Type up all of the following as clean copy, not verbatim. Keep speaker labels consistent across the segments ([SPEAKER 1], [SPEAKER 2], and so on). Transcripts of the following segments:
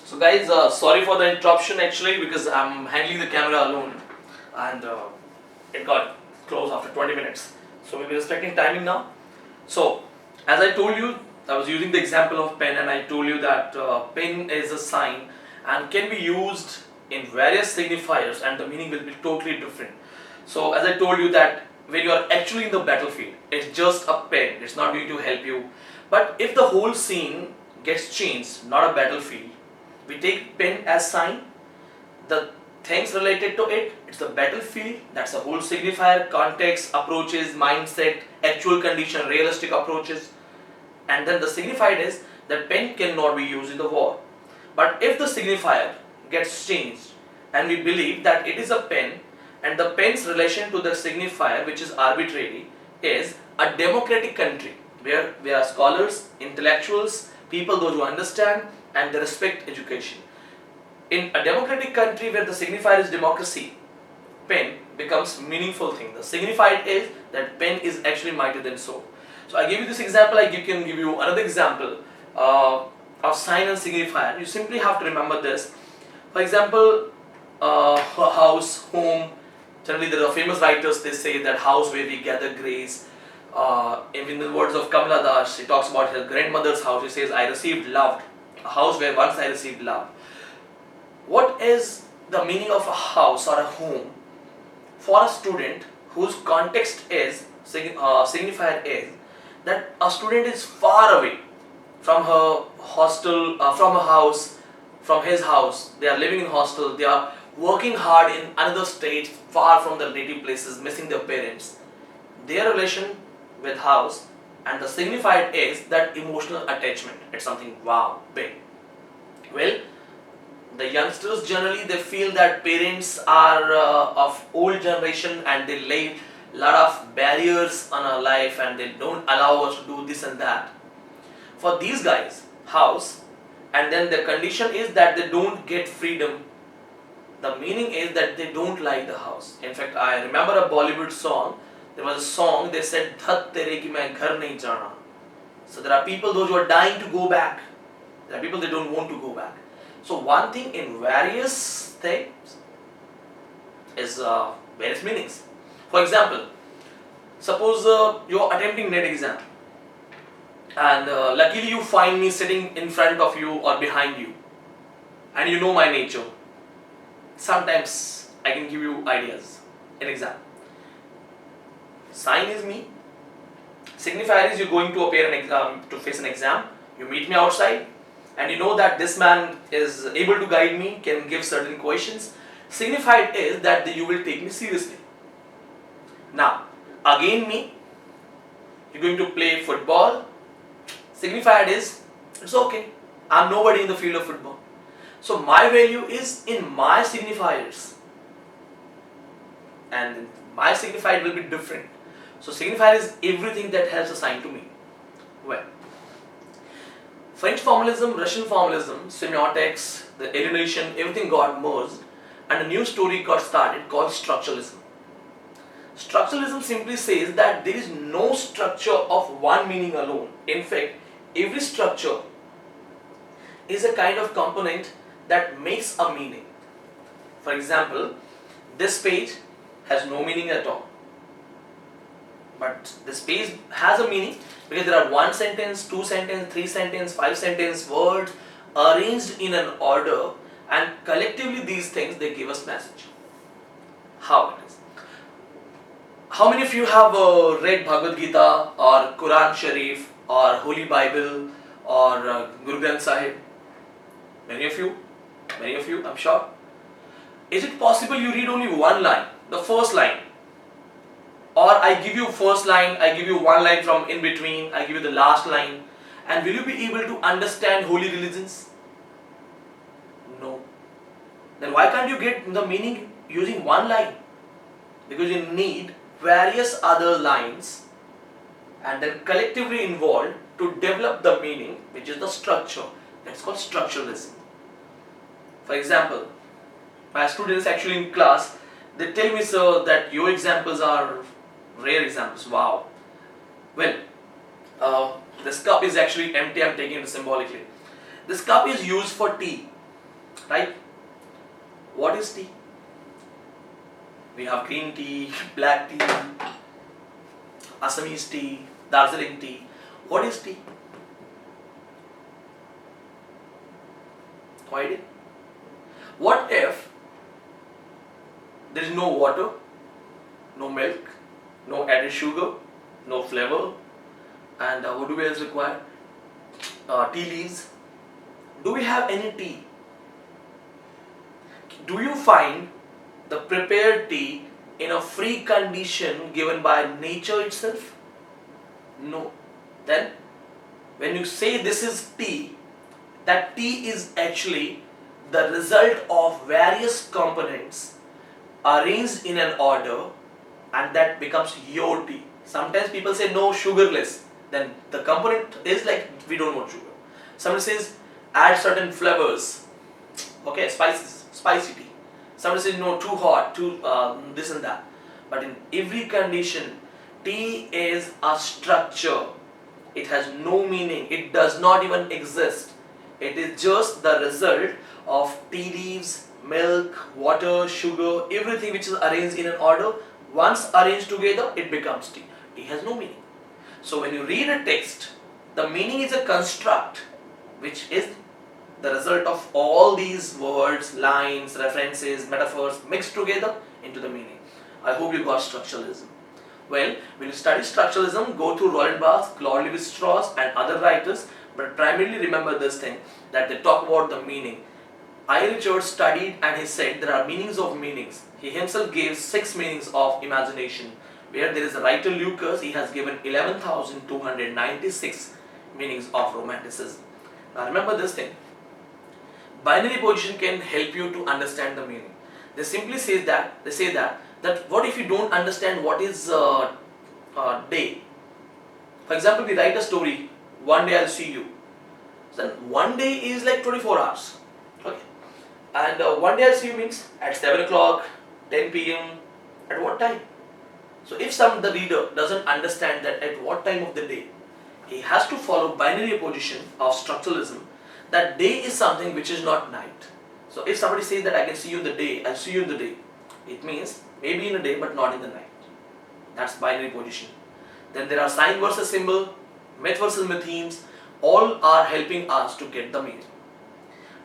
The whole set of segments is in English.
[SPEAKER 1] So guys, sorry for the interruption actually because I'm handling the camera alone and it got closed after 20 minutes. So we'll be respecting timing now. So as I told you, I was using the example of pen and I told you that pen is a sign and can be used in various signifiers and the meaning will be totally different. So as I told you that when you are actually in the battlefield, it's just a pen, it's not going to help you. But if the whole scene gets changed, not a battlefield, we take pen as sign, the things related to it, it's the battlefield, that's the whole signifier, context, approaches, mindset, actual condition, realistic approaches, and then the signified is that pen cannot be used in the war. But if the signifier gets changed and we believe that it is a pen and the pen's relation to the signifier, which is arbitrary, is a democratic country where there are scholars, intellectuals, people those who understand and they respect education. In a democratic country where the signifier is democracy, pen becomes meaningful thing. The signified is that pen is actually mightier than sword. So I give you this example, I can give you another example of sign and signifier. You simply have to remember this. For example, house, home. Generally there are famous writers, they say that house where we gather grace. In the words of Kamala Das, she talks about her grandmother's house. She says, I received love. A house where once I received love. What is the meaning of a house or a home for a student whose context is, signifier is, that a student is far away from her hostel, from her house, from his house. They are living in hostel, they are working hard in another state, far from their native places, missing their parents. Their relation with house and the signified is that emotional attachment. It's something wow, big. Well, the youngsters generally they feel that parents are of old generation and they lay a lot of barriers on our life and they don't allow us to do this and that. For these guys, house, and then the condition is that they don't get freedom. The meaning is that they don't like the house. In fact, I remember a Bollywood song. There was a song, they said, Dhat tere ki main ghar nahi jana. So there are people, those who are dying to go back. There are people they don't want to go back. So one thing in various things is various meanings. For example, suppose you're attempting NET exam and luckily you find me sitting in front of you or behind you and you know my nature. Sometimes I can give you ideas in exam. Sign is me. Signifier is you're going to appear an exam, to face an exam. You meet me outside and you know that this man is able to guide me, can give certain questions. Signified is that you will take me seriously. Now, again me, you're going to play football. Signified is, it's okay, I'm nobody in the field of football. So my value is in my signifiers. And my signified will be different. So signifier is everything that helps a sign to me. Well, French formalism, Russian formalism, semiotics, the alienation, everything got merged and a new story got started called structuralism. Structuralism simply says that there is no structure of one meaning alone. In fact, every structure is a kind of component that makes a meaning. For example, this page has no meaning at all. But this page has a meaning because there are one sentence, two sentence, three sentence, five sentence words arranged in an order and collectively these things they give us message. How it is. How many of you have read Bhagavad Gita or Quran Sharif or Holy Bible or Guru Granth Sahib? Many of you, I'm sure. Is it possible you read only one line, the first line? Or I give you first line, I give you one line from in between, I give you the last line. And will you be able to understand holy religions? No. Then why can't you get the meaning using one line? Because you need various other lines and then collectively involved to develop the meaning, which is the structure. That's called structuralism. For example, my students actually in class, they tell me, sir, that your examples are rare examples. Wow. Well, this cup is actually empty. I'm taking it symbolically. This cup is used for tea. right? What is tea? We have green tea, black tea, Assamese tea, Darjeeling tea. What is tea? No idea. What if there is no water, no milk, no added sugar, no flavor, and what do we else require? Tea leaves. Do we have any tea? Do you find the prepared tea in a free condition given by nature itself? No. Then, when you say this is tea, that tea is actually the result of various components arranged in an order, and that becomes your tea. Sometimes people say no, sugarless. Then the component is like we don't want sugar. Somebody says add certain flavors, okay, spices, spicy tea. Somebody says no, too hot, too this and that. But in every condition, tea is a structure. It has no meaning. It does not even exist. It is just the result of tea leaves, milk, water, sugar, everything which is arranged in an order. Once arranged together, it becomes tea. Tea has no meaning. So when you read a text, the meaning is a construct which is the result of all these words, lines, references, metaphors mixed together into the meaning. I hope you got structuralism. Well, when you study structuralism, go through Roland Barthes, Claude Lévi-Strauss and other writers, but primarily remember this thing, that they talk about the meaning. I. Richard studied and he said there are meanings of meanings. He himself gave 6 meanings of imagination. Where there is a writer Lucas, he has given 11,296 meanings of romanticism. Now remember this thing. Binary position can help you to understand the meaning. They simply say that what if you don't understand what is day? For example, we write a story, one day I'll see you. So then one day is like 24 hours. Okay. And one day I'll see you means at 7 o'clock, 10 p.m. At what time? So if the reader doesn't understand that at what time of the day, he has to follow binary opposition of structuralism, that day is something which is not night. So if somebody says that I can see you in the day, I'll see you in the day, it means maybe in the day but not in the night. That's binary position. Then there are sign versus symbol, myth versus mythemes, all are helping us to get the meaning.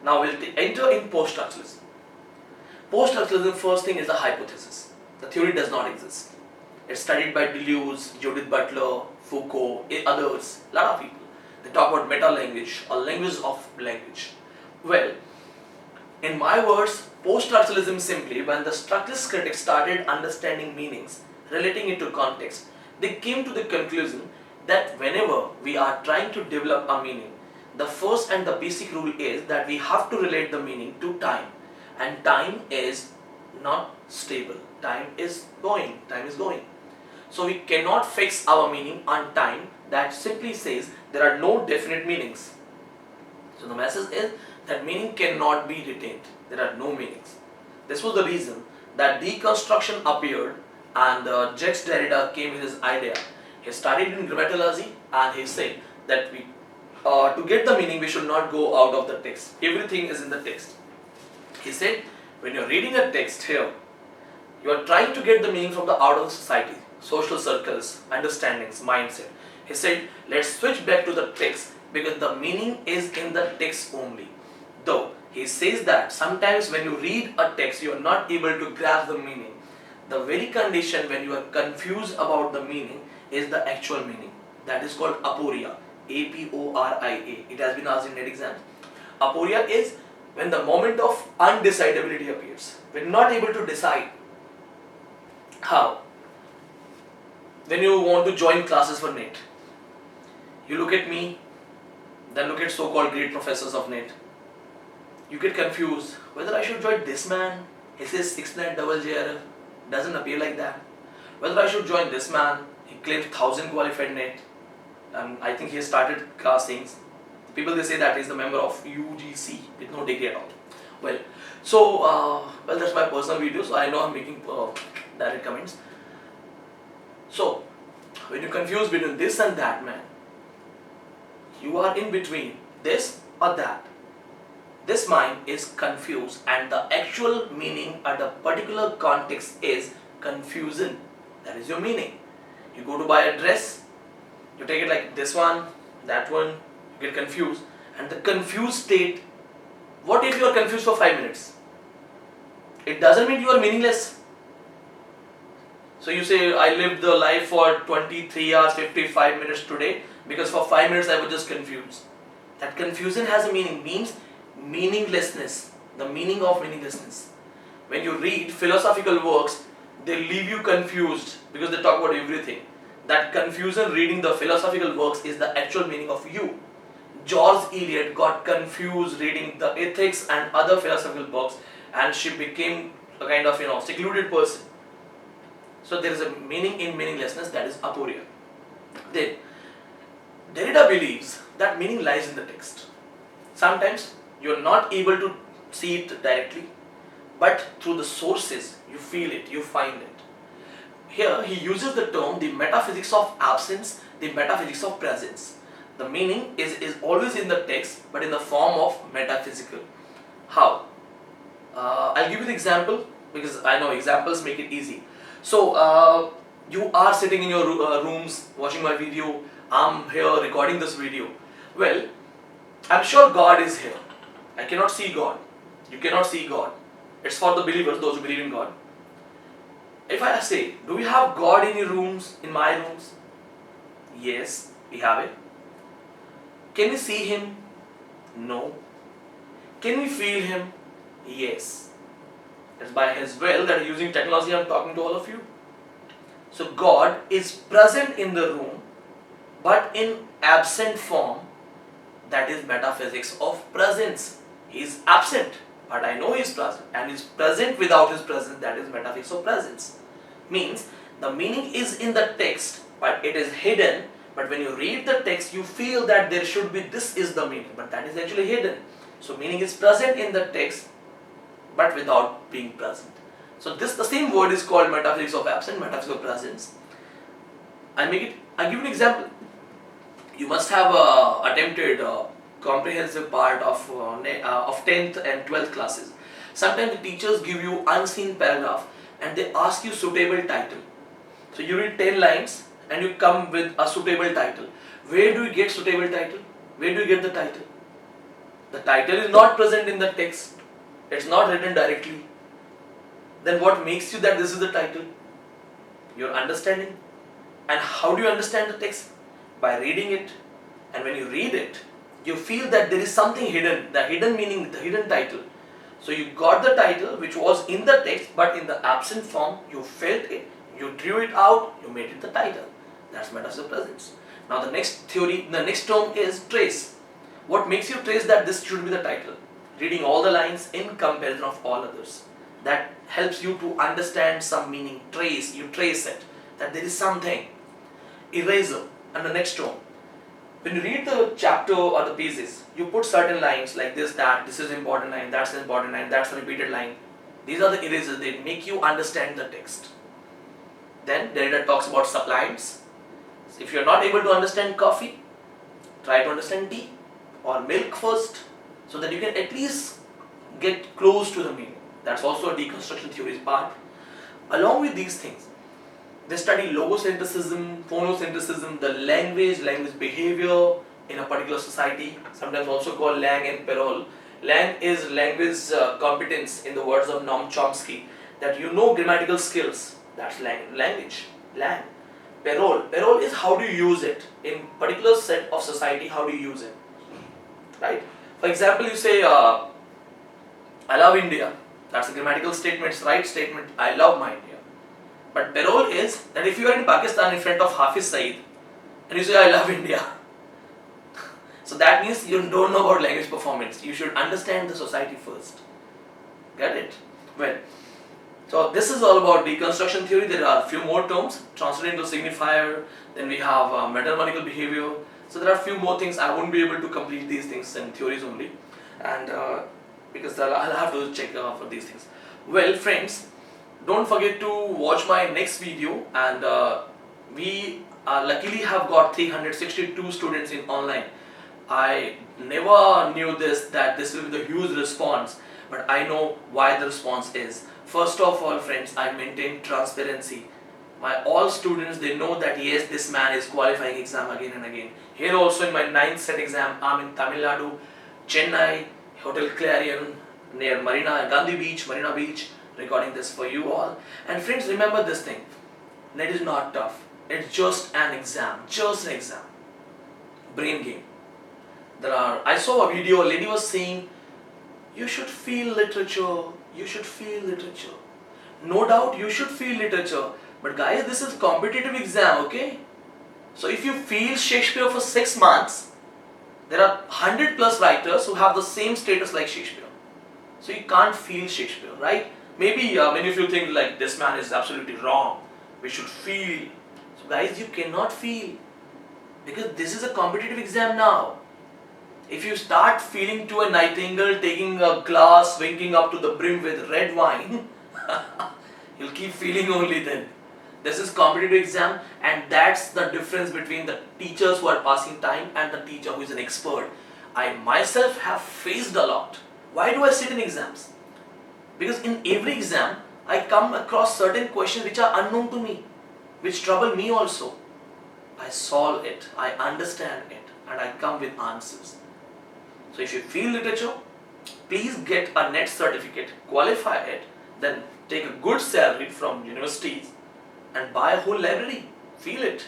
[SPEAKER 1] Now we'll enter in post-structuralism. Post-structuralism, first thing is the hypothesis. The theory does not exist. It's studied by Deleuze, Judith Butler, Foucault, others, a lot of people. They talk about meta-language or language of language. Well, in my words, post-structuralism is simply when the structuralist critics started understanding meanings, relating it to context, they came to the conclusion that whenever we are trying to develop a meaning, the first and the basic rule is that we have to relate the meaning to time. And time is not stable. Time is going. So we cannot fix our meaning on time. That simply says there are no definite meanings. So the message is that meaning cannot be retained. There are no meanings. This was the reason that deconstruction appeared and Jacques Derrida came with his idea. He studied in grammatology and he said that to get the meaning we should not go out of the text. Everything is in the text. He said when you are reading a text here, you are trying to get the meaning from the outer society, social circles, understandings, mindset. He said let's switch back to the text because the meaning is in the text only. Though he says that sometimes when you read a text you are not able to grasp the meaning. The very condition when you are confused about the meaning is the actual meaning. That is called aporia. A-P-O-R-I-A. It has been asked in net exams. Aporia is when the moment of undecidability appears. We are not able to decide. How? When you want to join classes for NET, you look at me, then look at so-called great professors of NET. You get confused whether I should join this man. He says 69 double JRF. Doesn't appear like that. Whether I should join this man. He claims 1000 qualified NET. I think he has started castings. People they say that he's the member of UGC with no degree at all. Well, so that's my personal video, so I know I'm making direct comments. So when you're confused between this and that, man, you are in between this or that. This mind is confused and the actual meaning at a particular context is confusion. That is your meaning. You go to buy a dress, you take it like this one, that one, you get confused, and the confused state, what if you are confused for 5 minutes? It doesn't mean you are meaningless. So you say, I lived the life for 23 hours, 55 minutes today because for 5 minutes I was just confused. That confusion has a meaning, means meaninglessness, the meaning of meaninglessness. When you read philosophical works, they leave you confused because they talk about everything. That confusion reading the philosophical works is the actual meaning of you. George Eliot got confused reading the ethics and other philosophical books, and she became a kind of secluded person. So there is a meaning in meaninglessness, that is aporia. Then Derrida believes that meaning lies in the text. Sometimes you are not able to see it directly, but through the sources you feel it, you find it. Here he uses the term the metaphysics of absence, the metaphysics of presence. The meaning is always in the text, but in the form of metaphysical. How? I'll give you the example because I know examples make it easy. So you are sitting in your rooms watching my video. I'm here recording this video. Well, I'm sure God is here. I cannot see God. You cannot see God. It's for the believers, those who believe in God. If I say, do we have God in your rooms, in my rooms? Yes, we have it. Can we see Him? No. Can we feel Him? Yes. It's by His will that using technology I'm talking to all of you. So God is present in the room, but in absent form. That is metaphysics of presence. He is absent, but I know He is present, and He is present without His presence. That is metaphysics of presence. Means the meaning is in the text, but it is hidden. But when you read the text, you feel that there should be, this is the meaning, but that is actually hidden. So meaning is present in the text, but without being present. So the same word is called metaphysics of absence, metaphysics of presence. I'll give you an example. You must have attempted comprehensive part of 10th and 12th classes. Sometimes the teachers give you unseen paragraph and they ask you suitable title. So you read 10 lines and you come with a suitable title. Where do you get suitable title? Where do you get the title? The title is not present in the text. It's not written directly. Then what makes you that this is the title? Your understanding. And how do you understand the text? By reading it. And when you read it, you feel that there is something hidden, the hidden meaning, the hidden title. So you got the title which was in the text, but in the absent form, you felt it, you drew it out, you made it the title. That's metaphysics of presence. Now the next theory, the next term is trace. What makes you trace that this should be the title? Reading all the lines in comparison of all others. That helps you to understand some meaning. Trace, you trace it, that there is something. Eraser, and the next term. When you read the chapter or the pages, you put certain lines like this, that, this is important line, that's an important line, that's a repeated line. These are the erasers, they make you understand the text. Then Derrida talks about sublines. If you are not able to understand coffee, try to understand tea or milk first, so that you can at least get close to the meaning. That's also a deconstruction theory's part. Along with these things, they study logocentrism, phonocentrism, the language behavior in a particular society, sometimes also called Lang and Perol. Lang is language competence in the words of Noam Chomsky, that you know grammatical skills, that's language, Lang. Perol is how do you use it, in particular set of society, how do you use it, right? For example, you say, I love India, that's a grammatical statement, it's right statement, I love my India. But Perol is that if you are in Pakistan in front of Hafiz Saeed and you say, I love India, so that means you don't know about language performance. You should understand the society first. Get it? Well, so this is all about deconstruction theory. There are a few more terms, translating to signifier, then we have metanomical behavior. So there are a few more things. I won't be able to complete these things in theories only, and because I'll have to check for these things. Well, friends, don't forget to watch my next video, and we luckily have got 362 students in online. I never knew that this will be the huge response, but I know why the response is. First of all, friends, I maintain transparency. My all students, they know that yes, this man is qualifying exam again and again. Here also in my 9th set exam, I'm in Tamil Nadu, Chennai, Hotel Clarion, near Marina Beach, recording this for you all. And friends, remember this thing, that is not tough. It's just an exam, brain game. I saw a video, a lady was saying, you should feel literature, you should feel literature. No doubt you should feel literature, but guys, this is competitive exam, okay? So if you feel Shakespeare for 6 months, there are 100 plus writers who have the same status like Shakespeare. So you can't feel Shakespeare, right? Maybe many of you think like this man is absolutely wrong. We should feel. So guys, you cannot feel, because this is a competitive exam now. If you start feeling to a nightingale taking a glass, winking up to the brim with red wine, you'll keep feeling only then. This is competitive exam, and that's the difference between the teachers who are passing time and the teacher who is an expert. I myself have faced a lot. Why do I sit in exams? Because in every exam, I come across certain questions which are unknown to me, which trouble me also. I solve it, I understand it, and I come with answers. So if you feel literature, please get a NET certificate, qualify it, then take a good salary from universities and buy a whole library. Feel it.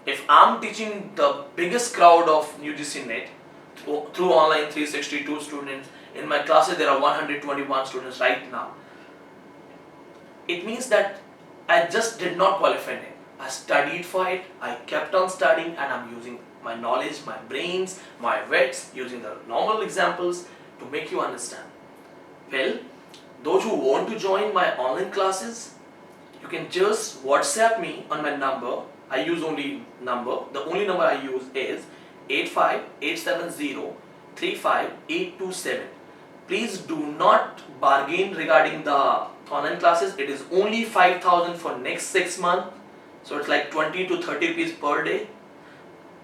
[SPEAKER 1] If I'm teaching the biggest crowd of UGC NET through online 362 students, in my classes there are 121 students right now. It means that I just did not qualify NET. I studied for it, I kept on studying, and I'm using my knowledge, my brains, my wits, using the normal examples to make you understand. Well, those who want to join my online classes, you can just WhatsApp me on my number. I use only number. The only number I use is 85870 Please do not bargain regarding the online classes. It is only 5,000 for next 6 months. So it's like 20 to 30 rupees per day.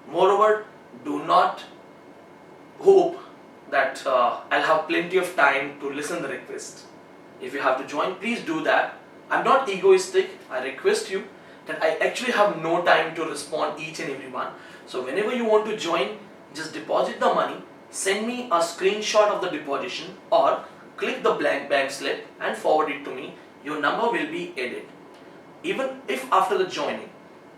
[SPEAKER 1] Moreover, do not hope that I'll have plenty of time to listen the request. If you have to join, please do that. I'm not egoistic. I request you that I actually have no time to respond each and every one. So whenever you want to join, just deposit the money, send me a screenshot of the deposition, or click the blank bank slip and forward it to me. Your number will be added. Even if after the joining,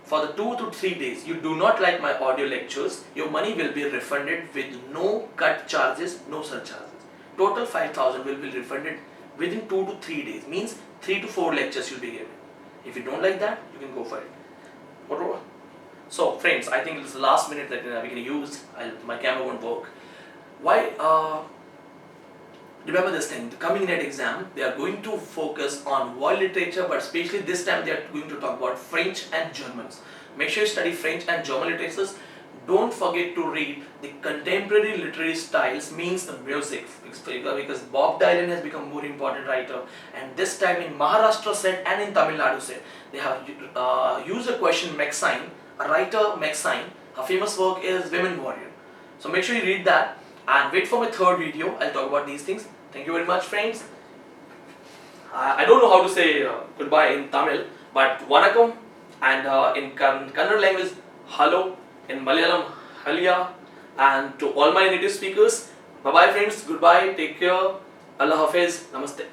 [SPEAKER 1] for the 2 to 3 days, you do not like my audio lectures, your money will be refunded with no cut charges, no surcharges. Total 5,000 will be refunded within 2 to 3 days. Means 3 to 4 lectures you'll be given. If you don't like that, you can go for it. Whatever. So friends, I think it's the last minute that we can use. My camera won't work. Why? Remember this thing, the coming NET exam, they are going to focus on world literature, but especially this time they are going to talk about French and Germans. Make sure you study French and German literatures. Don't forget to read the contemporary literary styles, means the music, because Bob Dylan has become more important writer, and this time in Maharashtra set and in Tamil Nadu set, they have used a question Maxine, a writer Maxine. Her famous work is Women Warrior. So make sure you read that and wait for my third video. I'll talk about these things. Thank you very much, friends. I don't know how to say goodbye in Tamil, but vanakkam, and in Kannada language, hello, in Malayalam, halia, and to all my native speakers, bye bye friends, goodbye, take care, Allah Hafiz, namaste.